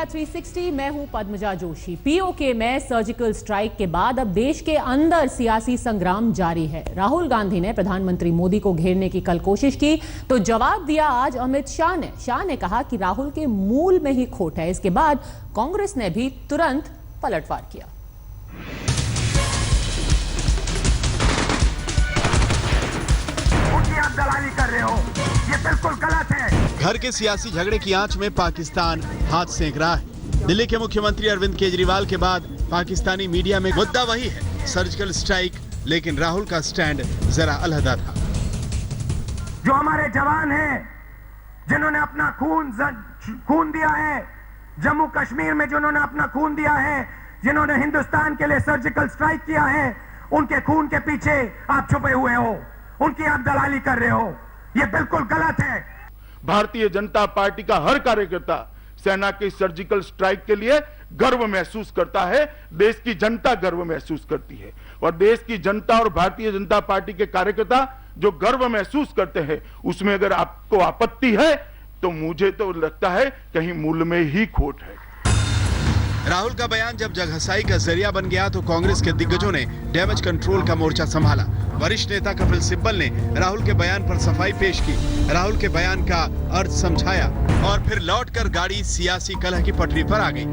360 मैं हूं पद्मजा जोशी। पीओके में सर्जिकल स्ट्राइक के बाद अब देश के अंदर सियासी संग्राम जारी है। राहुल गांधी ने प्रधानमंत्री मोदी को घेरने की कल कोशिश की तो जवाब दिया आज अमित शाह ने। शाह ने कहा कि राहुल के मूल में ही खोट है। इसके बाद कांग्रेस ने भी तुरंत पलटवार किया। आप दलाली कर रहे हो, ये बिल्कुल गलत है। घर के सियासी झगड़े की आंच में पाकिस्तान हाथ सेंक रहा है। दिल्ली के मुख्यमंत्री अरविंद केजरीवाल के बाद पाकिस्तानी मीडिया में मुद्दा वही है, सर्जिकल स्ट्राइक, लेकिन राहुल का स्टैंड जरा अलहदा था। जो हमारे जवान हैं, जिन्होंने अपना खून दिया है, जम्मू कश्मीर में जिन्होंने अपना खून दिया है, जिन्होंने हिंदुस्तान के लिए सर्जिकल स्ट्राइक किया है, उनके खून के पीछे आप छुपे हुए हो, उनकी आप दलाली कर रहे हो, ये बिल्कुल गलत है। भारतीय जनता पार्टी का हर कार्यकर्ता सेना की सर्जिकल स्ट्राइक के लिए गर्व महसूस करता है। देश की जनता गर्व महसूस करती है और देश की जनता और भारतीय जनता पार्टी के कार्यकर्ता जो गर्व महसूस करते हैं, उसमें अगर आपको आपत्ति है तो मुझे तो लगता है कहीं मूल में ही खोट है। राहुल का बयान जब जगहसाई का जरिया बन गया तो कांग्रेस के दिग्गजों ने डैमेज कंट्रोल का मोर्चा संभाला। वरिष्ठ नेता कपिल सिब्बल ने राहुल के बयान पर सफाई पेश की, राहुल के बयान का अर्थ समझाया और फिर लौटकर गाड़ी सियासी कलह की पटरी पर आ गई।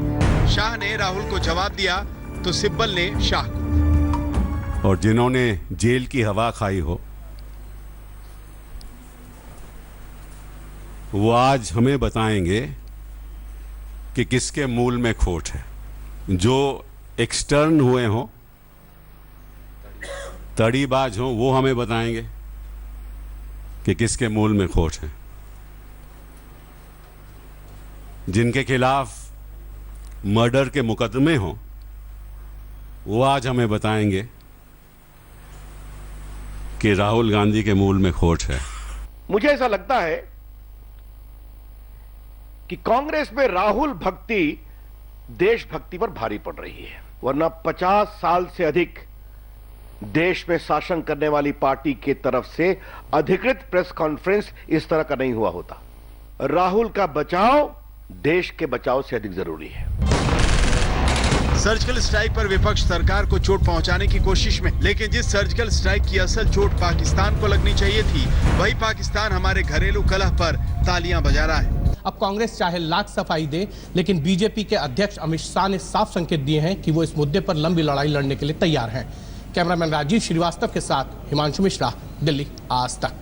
शाह ने राहुल को जवाब दिया तो सिब्बल ने शाह को। और जिन्होंने जेल की हवा खाई हो वो आज हमें बताएंगे कि किसके मूल में खोट है। जो एक्सटर्न हुए हों, तड़ीबाज हों, वो हमें बताएंगे कि किसके मूल में खोट है। जिनके खिलाफ मर्डर के मुकदमे हों, वो आज हमें बताएंगे कि राहुल गांधी के मूल में खोट है। मुझे ऐसा लगता है कि कांग्रेस में राहुल भक्ति देशभक्ति पर भारी पड़ रही है, वरना 50 साल से अधिक देश में शासन करने वाली पार्टी की तरफ से अधिकृत प्रेस कॉन्फ्रेंस इस तरह का नहीं हुआ होता। राहुल का बचाव देश के बचाव से अधिक जरूरी है। सर्जिकल स्ट्राइक पर विपक्ष सरकार को चोट पहुंचाने की कोशिश में, लेकिन जिस सर्जिकल स्ट्राइक की असल चोट पाकिस्तान को लगनी चाहिए थी, वही पाकिस्तान हमारे घरेलू कलह पर तालियां बजा रहा है। अब कांग्रेस चाहे लाख सफाई दे, लेकिन बीजेपी के अध्यक्ष अमित शाह ने साफ संकेत दिए हैं कि वो इस मुद्दे पर लंबी लड़ाई लड़ने के लिए तैयार हैं। कैमरामैन राजीव श्रीवास्तव के साथ हिमांशु मिश्रा, दिल्ली, आज तक।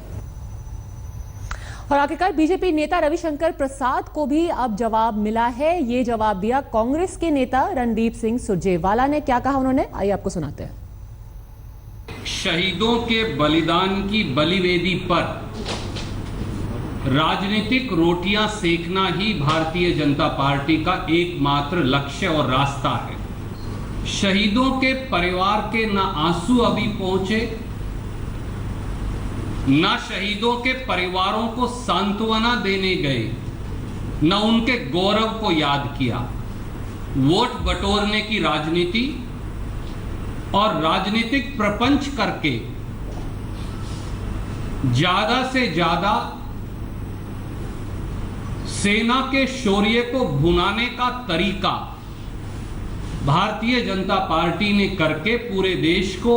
और आखिरकार बीजेपी नेता रविशंकर प्रसाद को भी अब जवाब मिला है। ये जवाब दिया कांग्रेस के नेता रणदीप सिंह सुरजेवाला ने। क्या कहा उन्होंने, आइए आपको सुनाते हैं। शहीदों के बलिदान की बलिवेदी पर राजनीतिक रोटियां सेकना ही भारतीय जनता पार्टी का एकमात्र लक्ष्य और रास्ता है। शहीदों के परिवार के न आंसू अभी पहुंचे, न शहीदों के परिवारों को सांत्वना देने गए, न उनके गौरव को याद किया। वोट बटोरने की राजनीति और राजनीतिक प्रपंच करके ज्यादा से ज्यादा सेना के शौर्य को भुनाने का तरीका भारतीय जनता पार्टी ने करके पूरे देश को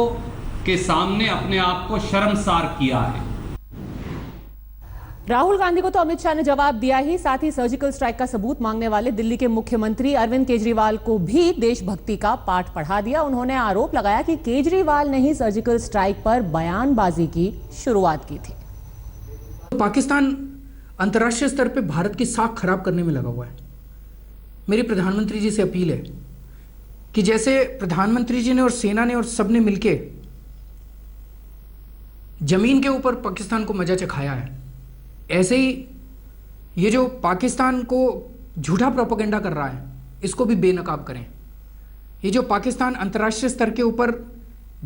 के सामने अपने आप को शर्मसार किया है। राहुल गांधी को तो अमित शाह ने जवाब दिया ही, साथ ही सर्जिकल स्ट्राइक का सबूत मांगने वाले दिल्ली के मुख्यमंत्री अरविंद केजरीवाल को भी देशभक्ति का पाठ पढ़ा दिया। उन्होंने आरोप लगाया कि केजरीवाल ने ही सर्जिकल स्ट्राइक पर बयानबाजी की शुरुआत की थी। पाकिस्तान अंतर्राष्ट्रीय स्तर पे भारत की साख खराब करने में लगा हुआ है। मेरी प्रधानमंत्री जी से अपील है कि जैसे प्रधानमंत्री जी ने और सेना ने और सबने मिलके जमीन के ऊपर पाकिस्तान को मजा चखाया है, ऐसे ही ये जो पाकिस्तान को झूठा प्रोपेगेंडा कर रहा है, इसको भी बेनकाब करें। ये जो पाकिस्तान अंतर्राष्ट्रीय स्तर के ऊपर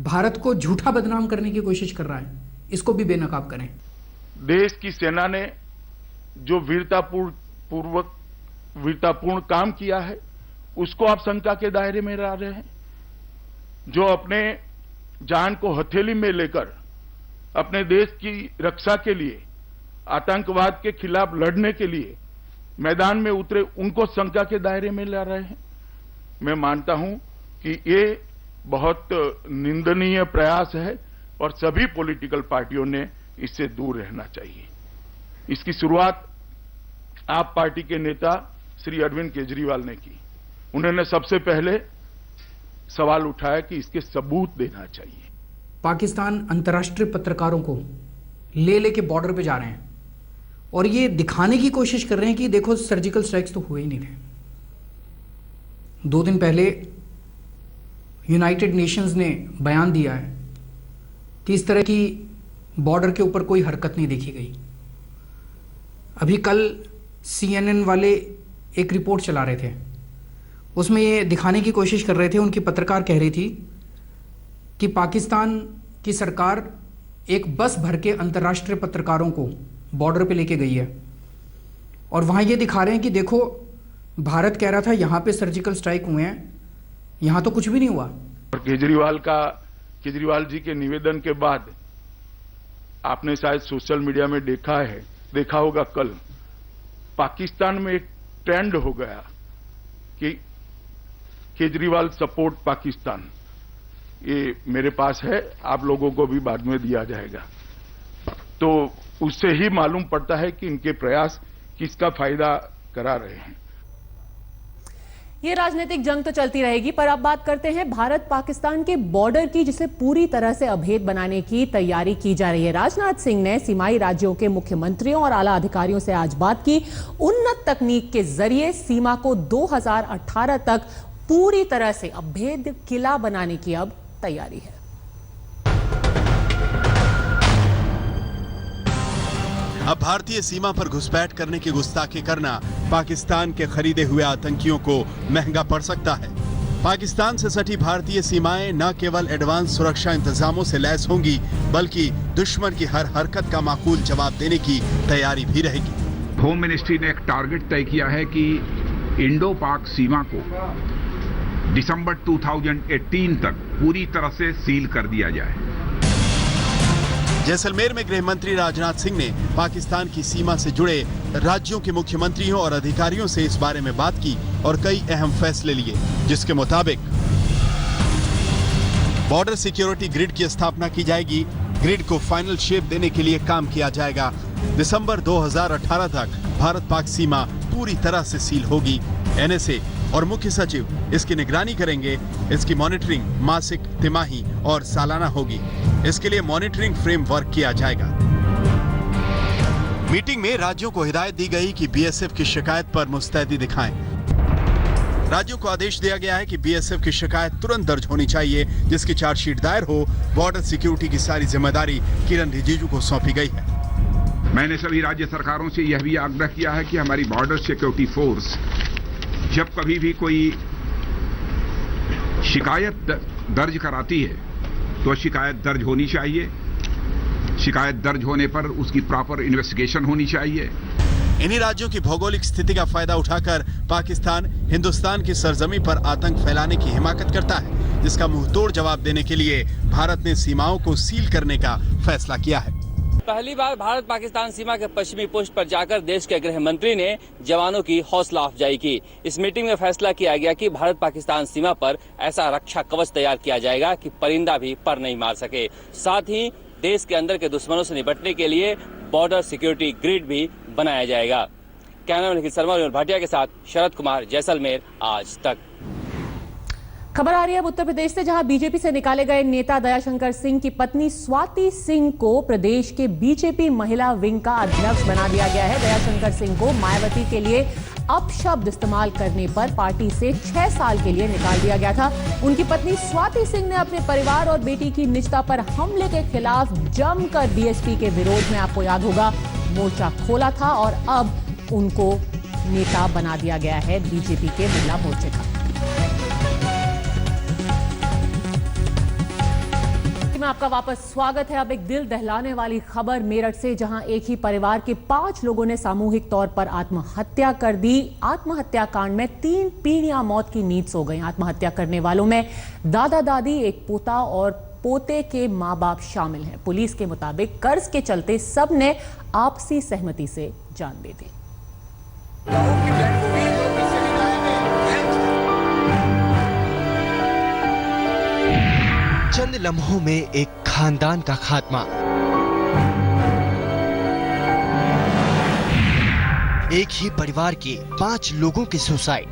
भारत को झूठा बदनाम करने की कोशिश कर रहा है, इसको भी बेनकाब करें। देश की सेना ने जो वीरतापूर्ण काम किया है, उसको आप शंका के दायरे में ला रहे हैं। जो अपने जान को हथेली में लेकर अपने देश की रक्षा के लिए, आतंकवाद के खिलाफ लड़ने के लिए मैदान में उतरे उनको शंका के दायरे में ला रहे हैं। मैं मानता हूं कि ये बहुत निंदनीय प्रयास है और सभी पॉलिटिकल पार्टियों ने इससे दूर रहना चाहिए। इसकी शुरुआत आप पार्टी के नेता श्री अरविंद केजरीवाल ने की। उन्होंने सबसे पहले सवाल उठाया कि इसके सबूत देना चाहिए। पाकिस्तान अंतर्राष्ट्रीय पत्रकारों को लेके बॉर्डर पे जा रहे हैं और ये दिखाने की कोशिश कर रहे हैं कि देखो सर्जिकल स्ट्राइक्स तो हुए ही नहीं थे। 2 दिन पहले यूनाइटेड नेशंस ने बयान दिया है कि इस तरह की बॉर्डर के ऊपर कोई हरकत नहीं देखी गई। अभी कल CNN वाले एक रिपोर्ट चला रहे थे, उसमें ये दिखाने की कोशिश कर रहे थे, उनकी पत्रकार कह रही थी कि पाकिस्तान की सरकार एक बस भर के अंतर्राष्ट्रीय पत्रकारों को बॉर्डर पे लेके गई है और वहाँ ये दिखा रहे हैं कि देखो भारत कह रहा था यहाँ पे सर्जिकल स्ट्राइक हुए हैं, यहाँ तो कुछ भी नहीं हुआ। और केजरीवाल जी के निवेदन के बाद आपने शायद सोशल मीडिया में देखा होगा, कल पाकिस्तान में एक ट्रेंड हो गया कि केजरीवाल सपोर्ट पाकिस्तान। ये मेरे पास है, आप लोगों को भी बाद में दिया जाएगा। तो उससे ही मालूम पड़ता है कि इनके प्रयास किसका फायदा करा रहे हैं। ये राजनीतिक जंग तो चलती रहेगी, पर अब बात करते हैं भारत पाकिस्तान के बॉर्डर की, जिसे पूरी तरह से अभेद बनाने की तैयारी की जा रही है। राजनाथ सिंह ने सीमाई राज्यों के मुख्यमंत्रियों और आला अधिकारियों से आज बात की। उन्नत तकनीक के जरिए सीमा को 2018 तक पूरी तरह से अभेद किला बनाने की अब तैयारी है। अब भारतीय सीमा पर घुसपैठ करने की गुस्ताखी करना पाकिस्तान के खरीदे हुए आतंकियों को महंगा पड़ सकता है। पाकिस्तान से सटी भारतीय सीमाएं न केवल एडवांस सुरक्षा इंतजामों से लैस होंगी, बल्कि दुश्मन की हर हरकत का माकूल जवाब देने की तैयारी भी रहेगी। होम मिनिस्ट्री ने एक टारगेट तय किया है कि इंडो पाक सीमा को दिसंबर 2018 तक पूरी तरह से सील कर दिया जाए। जैसलमेर में गृह मंत्री राजनाथ सिंह ने पाकिस्तान की सीमा से जुड़े राज्यों के मुख्यमंत्रियों और अधिकारियों से इस बारे में बात की और कई अहम फैसले लिए, जिसके मुताबिक बॉर्डर सिक्योरिटी ग्रिड की स्थापना की जाएगी। ग्रिड को फाइनल शेप देने के लिए काम किया जाएगा। दिसंबर 2018 तक भारत पाक सीमा पूरी तरह से सील होगी। NSA और मुख्य सचिव इसकी निगरानी करेंगे। इसकी मॉनिटरिंग मासिक, तिमाही और सालाना होगी। इसके लिए मॉनिटरिंग फ्रेमवर्क किया जाएगा। मीटिंग में राज्यों को हिदायत दी गई कि BSF की शिकायत पर मुस्तैदी दिखाएं। राज्यों को आदेश दिया गया है कि BSF की शिकायत तुरंत दर्ज होनी चाहिए, जिसकी चार्जशीट दायर हो। बॉर्डर सिक्योरिटी की सारी जिम्मेदारी किरण रिजिजू को सौंपी गई है। मैंने सभी राज्य सरकारों से यह भी आग्रह किया है कि हमारी बॉर्डर सिक्योरिटी फोर्स जब कभी भी कोई शिकायत दर्ज कराती है तो शिकायत दर्ज होनी चाहिए। शिकायत दर्ज होने पर उसकी प्रॉपर इन्वेस्टिगेशन होनी चाहिए। इन्हीं राज्यों की भौगोलिक स्थिति का फायदा उठाकर पाकिस्तान हिंदुस्तान की सरजमी पर आतंक फैलाने की हिमाकत करता है, जिसका मुंहतोड़ जवाब देने के लिए भारत ने सीमाओं को सील करने का फैसला किया है। पहली बार भारत पाकिस्तान सीमा के पश्चिमी पुष्ट पर जाकर देश के गृह मंत्री ने जवानों की हौसला अफजाई की। इस मीटिंग में फैसला किया गया कि भारत पाकिस्तान सीमा पर ऐसा रक्षा कवच तैयार किया जाएगा कि परिंदा भी पर नहीं मार सके। साथ ही देश के अंदर के दुश्मनों से निपटने के लिए बॉर्डर सिक्योरिटी ग्रिड भी बनाया जाएगा। कैमरामैन निखिल शर्मा और भाटिया के साथ शरद कुमार, जैसलमेर, आज तक। खबर आ रही है अब उत्तर प्रदेश से, जहां बीजेपी से निकाले गए नेता दयाशंकर सिंह की पत्नी स्वाति सिंह को प्रदेश के बीजेपी महिला विंग का अध्यक्ष बना दिया गया है। दयाशंकर सिंह को मायावती के लिए अपशब्द इस्तेमाल करने पर पार्टी से 6 साल के लिए निकाल दिया गया था। उनकी पत्नी स्वाति सिंह ने अपने परिवार और बेटी की निजता पर हमले के खिलाफ जमकर बीएसपी के विरोध में, आपको याद होगा, मोर्चा खोला था और अब उनको नेता बना दिया गया है बीजेपी के महिला मोर्चे का। में आपका वापस स्वागत है। अब एक दिल दहलाने वाली खबर मेरठ से, जहां एक ही परिवार के 5 लोगों ने सामूहिक तौर पर आत्महत्या कर दी। आत्महत्या कांड में 3 पीढ़ियां मौत की नींद सो गई। आत्महत्या करने वालों में दादा दादी, एक पोता और पोते के मां बाप शामिल हैं। पुलिस के मुताबिक कर्ज के चलते सब ने आपसी सहमति से जान दे दी। चंद लम्हों में एक खानदान का खात्मा, एक ही परिवार के 5 लोगों की सुसाइड।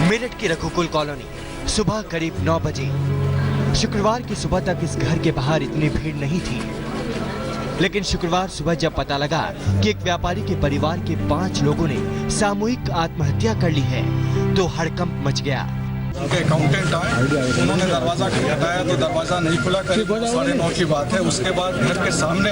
मेरठ की रघुकुल कॉलोनी, सुबह करीब 9 बजे। शुक्रवार की सुबह तक इस घर के बाहर इतनी भीड़ नहीं थी, लेकिन शुक्रवार सुबह जब पता लगा कि एक व्यापारी के परिवार के 5 लोगों ने सामूहिक आत्महत्या कर ली है, तो हड़कंप मच गया। उनके अकाउंटेंट आए, उन्होंने दरवाजा खटखटाया तो दरवाजा नहीं खुला। करीब 9:30 की बात है। उसके बाद घर के सामने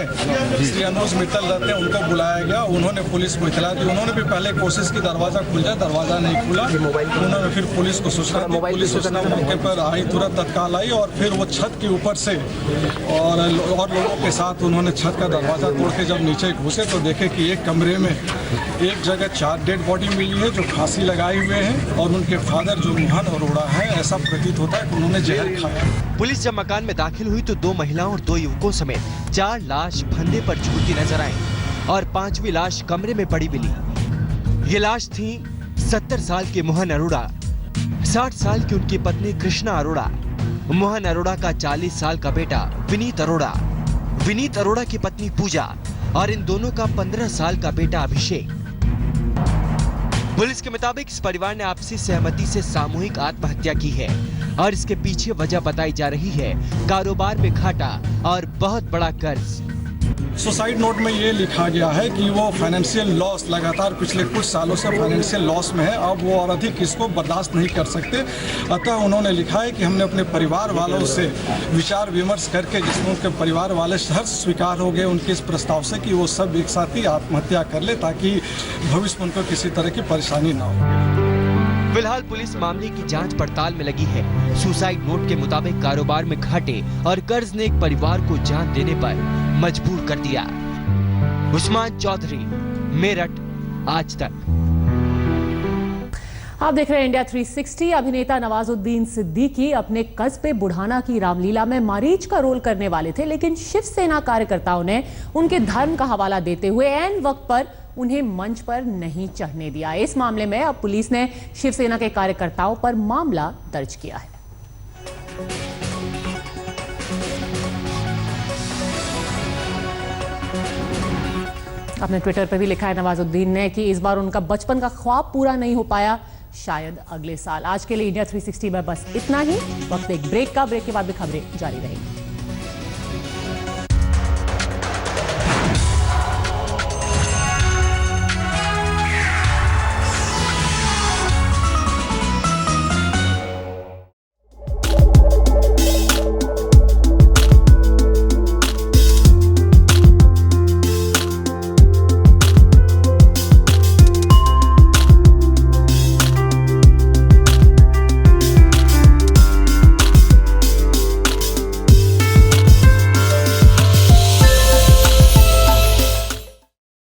श्री अनुज मित्तल रहते हैं, उनको बुलाया गया। उन्होंने पुलिस को इतला दी। उन्होंने भी पहले कोशिश की दरवाजा खुल जाए, दरवाजा नहीं खुला। उन्होंने फिर पुलिस को सूचना दी। पुलिस सूचना मौके पर आई, तुरंत तत्काल आई और फिर वो छत के ऊपर से और लोगों के साथ उन्होंने छत का दरवाजा तोड़ के जब नीचे घुसे तो देखे कि एक कमरे में एक जगह 4 डेड बॉडी मिली है जो फांसी लगाए हुए हैं और उनके फादर जो मोहन अरोड़ा है, ऐसा प्रतीत होता है कि उन्होंने जहर खाया। पुलिस जब मकान में दाखिल हुई तो 2 महिलाओं और 2 युवकों समेत 4 लाश फंदे पर झूलती नजर आई और 5वीं लाश कमरे में पड़ी मिली। ये लाश थी 70 साल के मोहन अरोड़ा, 60 साल की उनकी पत्नी कृष्णा अरोड़ा, मोहन अरोड़ा का 40 साल का बेटा विनीत अरोड़ा, विनीत अरोड़ा की पत्नी पूजा और इन दोनों का 15 साल का बेटा अभिषेक। पुलिस के मुताबिक इस परिवार ने आपसी सहमति से सामूहिक आत्महत्या की है और इसके पीछे वजह बताई जा रही है कारोबार में घाटा और बहुत बड़ा कर्ज। सुसाइड नोट में ये लिखा गया है कि वो फाइनेंशियल लॉस लगातार पिछले कुछ सालों से फाइनेंशियल लॉस में है। अब वो और अधिक इसको बर्दाश्त नहीं कर सकते, अतः उन्होंने लिखा है कि हमने अपने परिवार वालों से विचार विमर्श करके, जिसमें उनके परिवार वाले हर्ष स्वीकार हो गए उनके इस प्रस्ताव से कि वो सब एक साथ ही आत्महत्या कर ले ताकि भविष्य में उनको किसी तरह की परेशानी ना हो। फिलहाल पुलिस मामले की जांच पड़ताल में लगी है। सुसाइड नोट के मुताबिक कारोबार में घाटे और कर्ज ने एक परिवार को जान देने पर मजबूर कर दिया। उस्मान चौधरी, मेरठ, आज तक। आप देख रहे हैं इंडिया 360। अभिनेता नवाजुद्दीन सिद्दीकी अपने कस्बे बुढ़ाना की रामलीला में मारीच का रोल करने वाले थे, लेकिन शिवसेना कार्यकर्ताओं ने उनके धर्म का हवाला देते हुए ऐन वक्त पर उन्हें मंच पर नहीं चढ़ने दिया। इस मामले में अब पुलिस ने शिवसेना के कार्यकर्ताओं पर मामला दर्ज किया है। अपने ट्विटर पर भी लिखा है नवाजुद्दीन ने कि इस बार उनका बचपन का ख्वाब पूरा नहीं हो पाया, शायद अगले साल। आज के लिए इंडिया 360 में बस इतना ही। वक्त एक ब्रेक का, ब्रेक के बाद भी खबरें जारी रहेंगी।